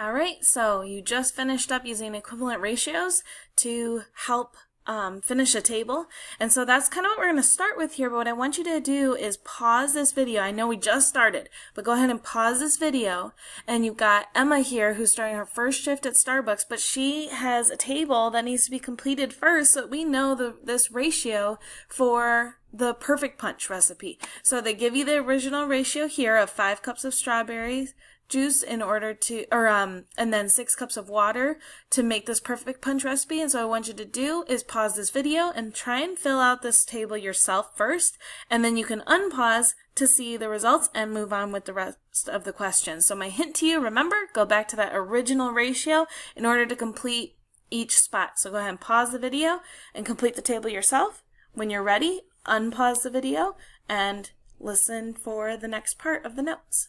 All right, so you just finished up using equivalent ratios to help finish a table. And so that's kind of what we're going to start with here, but what I want you to do is pause this video. I know we just started, but go ahead and pause this video. And you've got Emma here who's starting her first shift at Starbucks, but she has a table that needs to be completed first so that we know this ratio for the perfect punch recipe. So they give you the original ratio here of 5 cups of strawberry juice in order to, and then 6 cups of water to make this perfect punch recipe. And so what I want you to do is pause this video and try and fill out this table yourself first, and then you can unpause to see the results and move on with the rest of the questions. So my hint to you, remember, go back to that original ratio in order to complete each spot. So go ahead and pause the video and complete the table yourself. When you're ready, unpause the video and listen for the next part of the notes.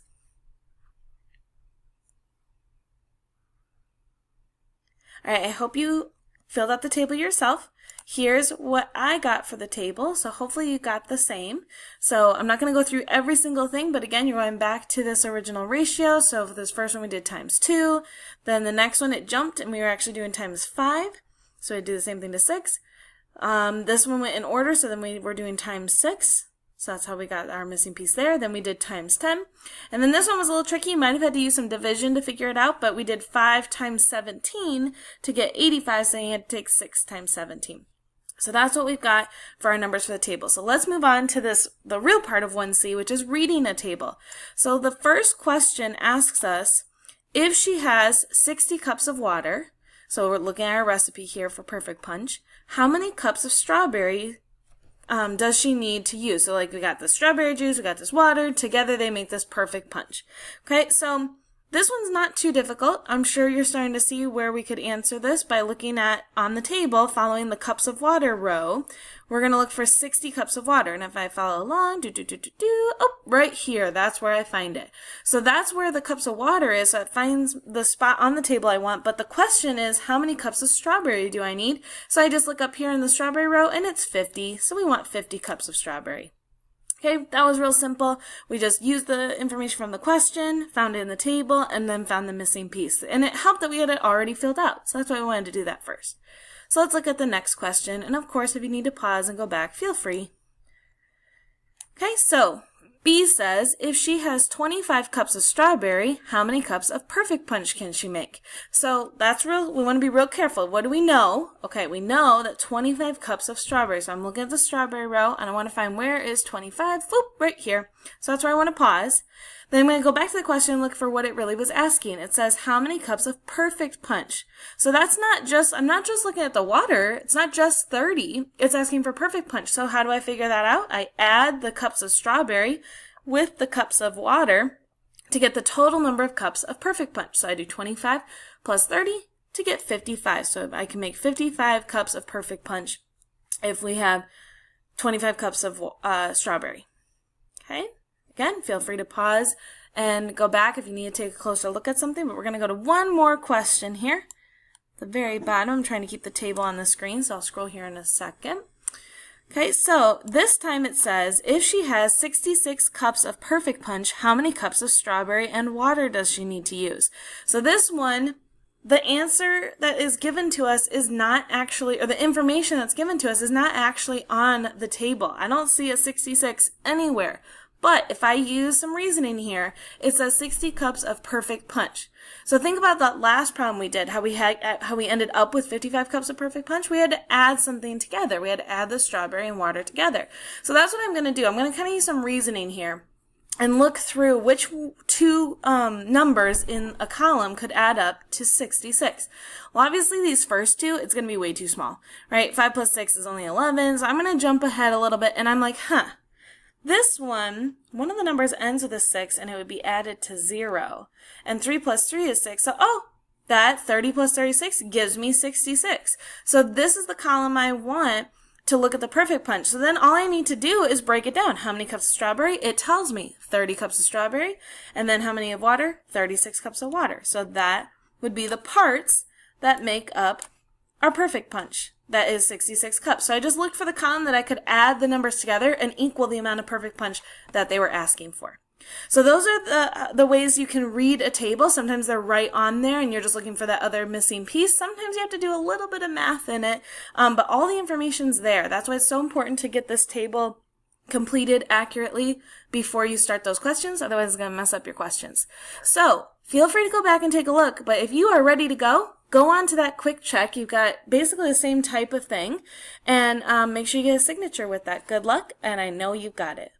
All right, I hope you filled out the table yourself. Here's what I got for the table, so hopefully you got the same. So I'm not going to go through every single thing, but again, you're going back to this original ratio. So for this first one, we did times 2. Then the next one, it jumped, and we were actually doing times 5. So I do the same thing to 6. This one went in order, so then we were doing times 6. So that's how we got our missing piece there. Then we did times 10. And then this one was a little tricky. You might have had to use some division to figure it out, but we did 5 times 17 to get 85, so you had to take 6 times 17. So that's what we've got for our numbers for the table. So let's move on to the real part of 1C, which is reading a table. So the first question asks us, if she has 60 cups of water, so we're looking at our recipe here for perfect punch, how many cups of strawberry does she need to use? So like we got the strawberry juice, we got this water, together they make this perfect punch. Okay, so this one's not too difficult. I'm sure you're starting to see where we could answer this by looking at on the table, following the cups of water row. We're going to look for 60 cups of water. And if I follow along, oh, right here, that's where I find it. So that's where the cups of water is. So it finds the spot on the table I want. But the question is, how many cups of strawberry do I need? So I just look up here in the strawberry row, and it's 50. So we want 50 cups of strawberry. Okay, that was real simple. We just used the information from the question, found it in the table, and then found the missing piece. And it helped that we had it already filled out. So that's why we wanted to do that first. So let's look at the next question. And of course, if you need to pause and go back, feel free. Okay, so B says, if she has 25 cups of strawberry, how many cups of perfect punch can she make? So that's real, we want to be real careful. What do we know? Okay, we know that 25 cups of strawberry. So I'm looking at the strawberry row, and I want to find where is 25. Whoop, right here. So that's where I want to pause. Then I'm going to go back to the question and look for what it really was asking. It says, how many cups of perfect punch? So that's not just, I'm not just looking at the water. It's not just 30. It's asking for perfect punch. So how do I figure that out? I add the cups of strawberry with the cups of water to get the total number of cups of perfect punch. So I do 25 plus 30 to get 55. So I can make 55 cups of perfect punch if we have 25 cups of strawberry. Okay? Again, feel free to pause and go back if you need to take a closer look at something, but we're going to go to one more question here. At the very bottom, I'm trying to keep the table on the screen, so I'll scroll here in a second. Okay, so this time it says, if she has 66 cups of perfect punch, how many cups of strawberry and water does she need to use? So this one, the answer that is given to us is not actually, or the information that's given to us is not actually on the table. I don't see a 66 anywhere. But if I use some reasoning here, it says 60 cups of perfect punch. So think about that last problem we did, how we ended up with 55 cups of perfect punch. We had to add something together. We had to add the strawberry and water together. So that's what I'm going to do. I'm going to kind of use some reasoning here and look through which two numbers in a column could add up to 66. Well, obviously these first two, it's going to be way too small, right? 5 plus 6 is only 11. So I'm going to jump ahead a little bit, and I'm like, this one of the numbers ends with a 6, and it would be added to 0. And 3 plus 3 is 6. So, that 30 plus 36 gives me 66. So this is the column I want to look at the perfect punch. So then all I need to do is break it down. How many cups of strawberry? It tells me 30 cups of strawberry. And then how many of water? 36 cups of water. So that would be the parts that make up our perfect punch. That is 66 cups. So I just looked for the column that I could add the numbers together and equal the amount of perfect punch that they were asking for. So those are the ways you can read a table. Sometimes they're right on there and you're just looking for that other missing piece. Sometimes you have to do a little bit of math in it, but all the information's there. That's why it's so important to get this table completed accurately before you start those questions. Otherwise, it's going to mess up your questions. So feel free to go back and take a look. But if you are ready to go on to that quick check. You've got basically the same type of thing. And make sure you get a signature with that. Good luck, and I know you've got it.